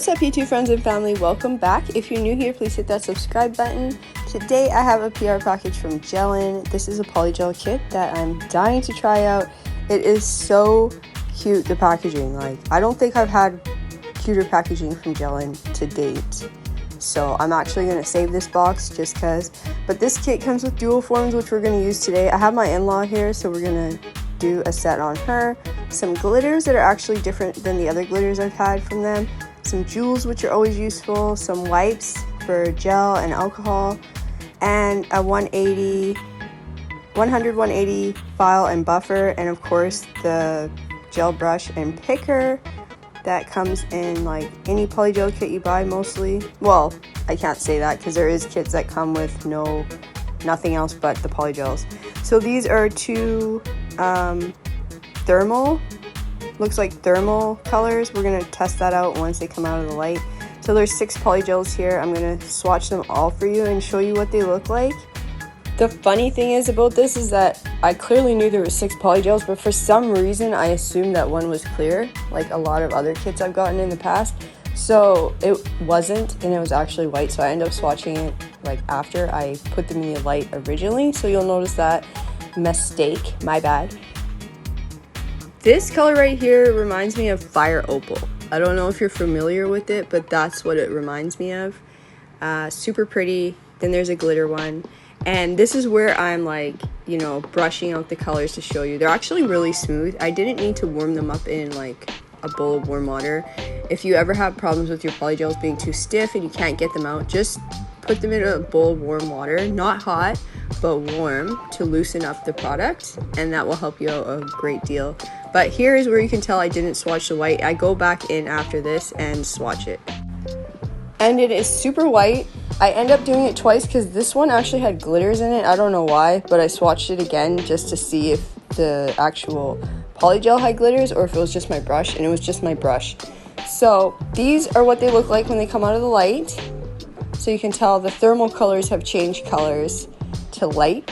What's up YouTube friends and family, welcome back. If you're new here, please hit that subscribe button. Today I have a PR package from Gellen. This is a polygel kit that I'm dying to try out. It is so cute, the packaging. Like, I don't think I've had cuter packaging from Gellen to date. So I'm actually going to save this box just because. But this kit comes with dual forms, which we're going to use today. I have my in-law here, so we're going to do a set on her. Some glitters that are actually different than the other glitters I've had from them. Some jewels, which are always useful. Some wipes for gel and alcohol. And a 180 file and buffer. And of course the gel brush and picker that comes in like any polygel kit you buy mostly. Well, I can't say that because there is kits that come with nothing else but the polygels. So these are two thermal, looks like thermal colors. We're gonna test that out once they come out of the light. So there's 6 polygels here. I'm gonna swatch them all for you and show you what they look like. The funny thing is about this is that I clearly knew there were 6 polygels, but for some reason I assumed that one was clear, like a lot of other kits I've gotten in the past. So it wasn't, and it was actually white, so I ended up swatching it like after I put them in the light originally. So you'll notice that mistake, my bad. This color right here reminds me of Fire Opal. I don't know if you're familiar with it, but that's what it reminds me of. Super pretty. Then there's a glitter one. And this is where I'm like, you know, brushing out the colors to show you. They're actually really smooth. I didn't need to warm them up in like a bowl of warm water. If you ever have problems with your polygels being too stiff and you can't get them out, just put them in a bowl of warm water, not hot, but warm, to loosen up the product, and that will help you out a great deal. But here is where you can tell I didn't swatch the white. I go back in after this and swatch it. And it is super white. I end up doing it twice because this one actually had glitters in it. I don't know why, but I swatched it again just to see if the actual polygel had glitters or if it was just my brush, and it was just my brush. So these are what they look like when they come out of the light. So you can tell the thermal colors have changed colors to light.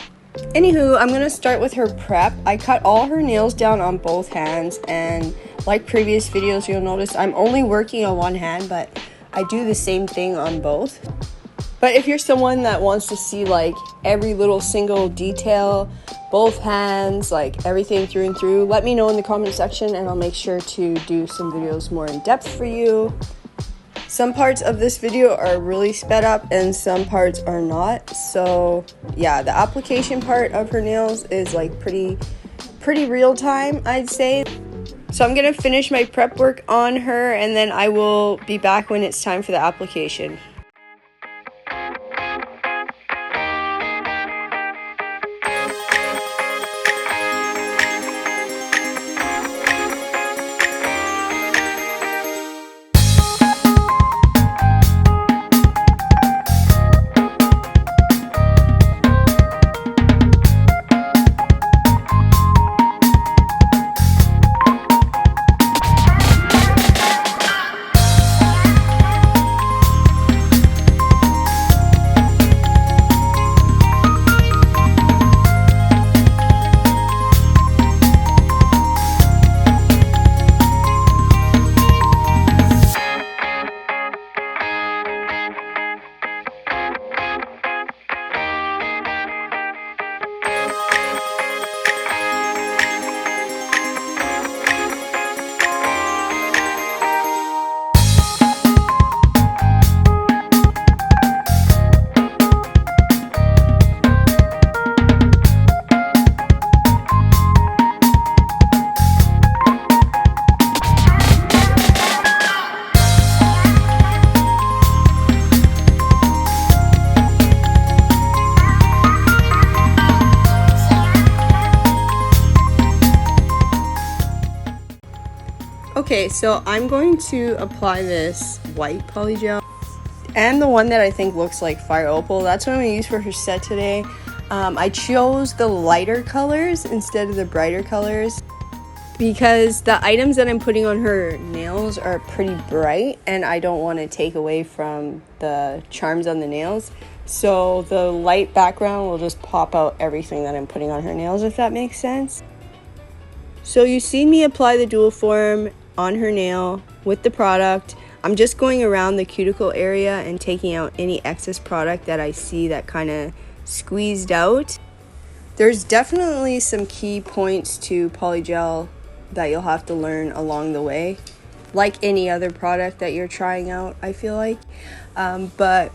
Anywho, I'm gonna start with her prep. I cut all her nails down on both hands, and like previous videos, you'll notice I'm only working on one hand, but I do the same thing on both. But if you're someone that wants to see like every little single detail, both hands, like everything through and through, let me know in the comment section and I'll make sure to do some videos more in depth for you. Some parts of this video are really sped up and some parts are not. So yeah, the application part of her nails is like pretty real time, I'd say. So I'm gonna finish my prep work on her and then I will be back when it's time for the application. Okay, so I'm going to apply this white polygel and the one that I think looks like Fire Opal. That's what I'm going to use for her set today. I chose the lighter colors instead of the brighter colors because the items that I'm putting on her nails are pretty bright and I don't want to take away from the charms on the nails. So the light background will just pop out everything that I'm putting on her nails, if that makes sense. So you see me apply the dual form on her nail with the product. I'm just going around the cuticle area and taking out any excess product that I see that kind of squeezed out. There's definitely some key points to Polygel that you'll have to learn along the way, like any other product that you're trying out, I feel like. But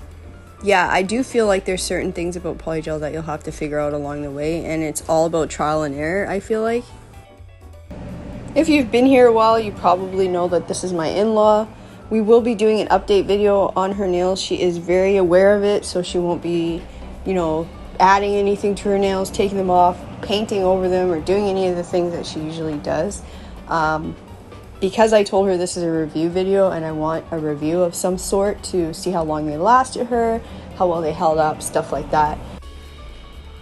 yeah, I do feel like there's certain things about Polygel that you'll have to figure out along the way, and it's all about trial and error, I feel like. If you've been here a while, you probably know that this is my in-law. We will be doing an update video on her nails. She is very aware of it, so she won't be, you know, adding anything to her nails, taking them off, painting over them, or doing any of the things that she usually does. Because I told her this is a review video and I want a review of some sort to see how long they lasted her, how well they held up, stuff like that.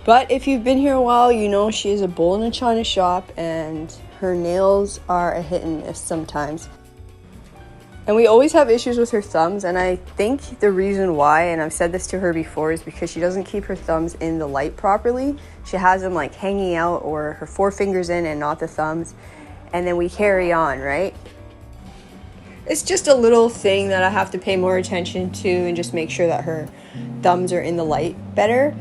But if you've been here a while, you know she is a bull in a china shop and her nails are a hit and miss sometimes. And we always have issues with her thumbs, and I think the reason why, and I've said this to her before, is because she doesn't keep her thumbs in the light properly. She has them like hanging out, or her forefingers in and not the thumbs, and then we carry on, right? It's just a little thing that I have to pay more attention to and just make sure that her thumbs are in the light better.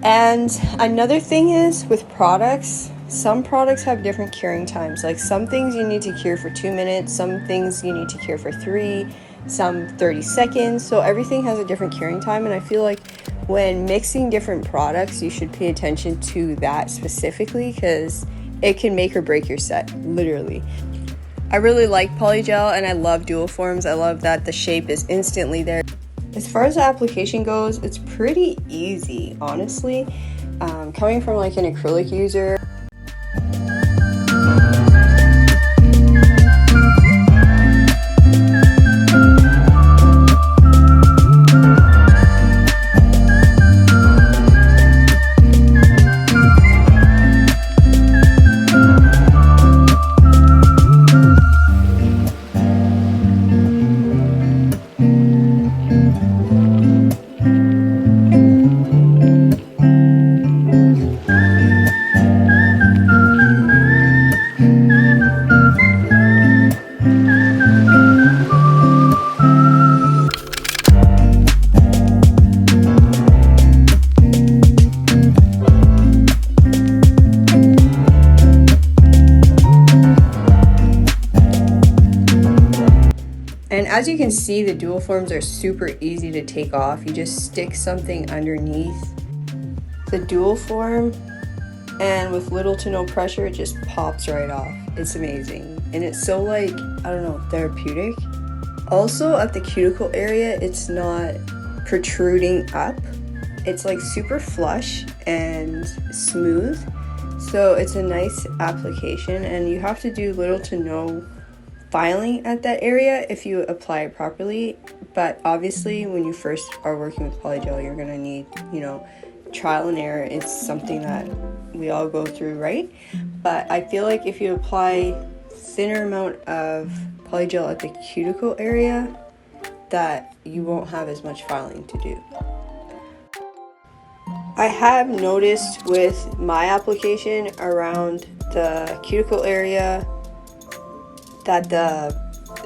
And another thing is with products, some products have different curing times. Like some things you need to cure for 2 minutes, some things you need to cure for 3, some 30 seconds. So everything has a different curing time, and I feel like when mixing different products, you should pay attention to that specifically because it can make or break your set, literally. I really like Polygel and I love dual forms. I love that the shape is instantly there. As far as the application goes, it's pretty easy, honestly. Coming from like an acrylic user, and as you can see, the dual forms are super easy to take off. You just stick something underneath the dual form and with little to no pressure, it just pops right off. It's amazing. And it's so like, I don't know, therapeutic. Also at the cuticle area, it's not protruding up. It's like super flush and smooth. So it's a nice application, and you have to do little to no filing at that area if you apply it properly. But obviously when you first are working with Polygel, you're gonna need, you know, trial and error. It's something that we all go through, right? But I feel like if you apply thinner amount of Polygel at the cuticle area, that you won't have as much filing to do. I have noticed with my application around the cuticle area that the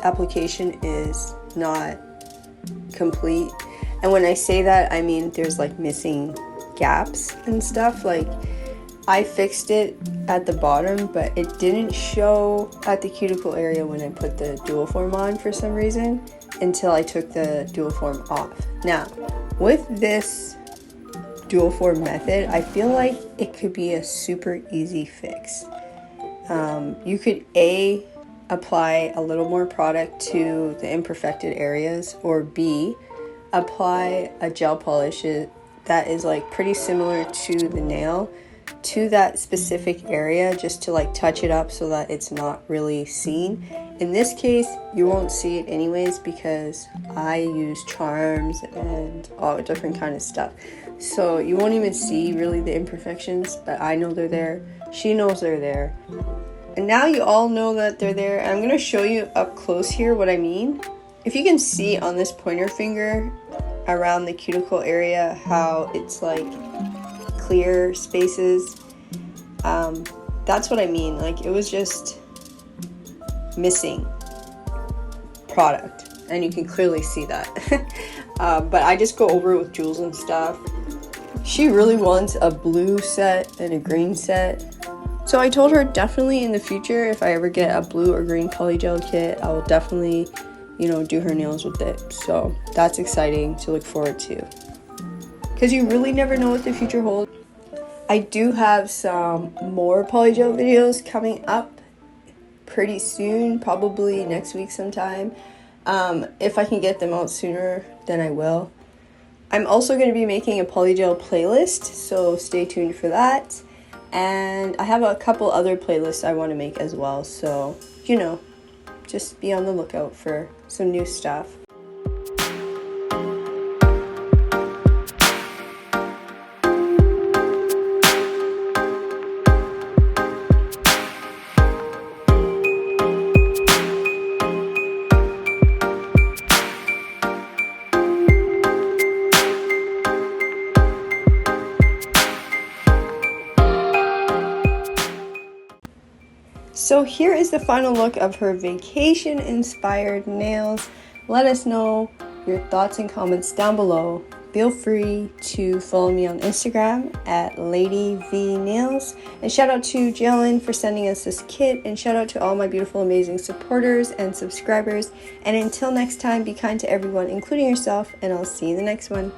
application is not complete. And when I say that, I mean there's like missing gaps and stuff. Like I fixed it at the bottom, but it didn't show at the cuticle area when I put the dual form on for some reason until I took the dual form off. Now, with this dual form method, I feel like it could be a super easy fix. You could apply a little more product to the imperfected areas, or B, apply a gel polish that is like pretty similar to the nail to that specific area, just to like touch it up so that it's not really seen. In this case, you won't see it anyways because I use charms and all different kind of stuff. So you won't even see really the imperfections, but I know they're there. She knows they're there. And now you all know that they're there. And I'm going to show you up close here what I mean. If you can see on this pointer finger around the cuticle area how it's like clear spaces, that's what I mean. Like it was just missing product. and you can clearly see that. But I just go over it with jewels and stuff. She really wants a blue set and a green set. So I told her definitely in the future, if I ever get a blue or green polygel kit, I will definitely, you know, do her nails with it. So that's exciting to look forward to. Because you really never know what the future holds. I do have some more polygel videos coming up pretty soon, probably next week sometime. If I can get them out sooner, then I will. I'm also going to be making a polygel playlist, so stay tuned for that. And I have a couple other playlists I want to make as well, so, you know, just be on the lookout for some new stuff. So here is the final look of her vacation inspired nails. Let us know your thoughts and comments down below. Feel free to follow me on Instagram at ladyv and shout out to Gellen for sending us this kit, and shout out to all my beautiful amazing supporters and subscribers. And until next time, be kind to everyone, including yourself, and I'll see you in the next one.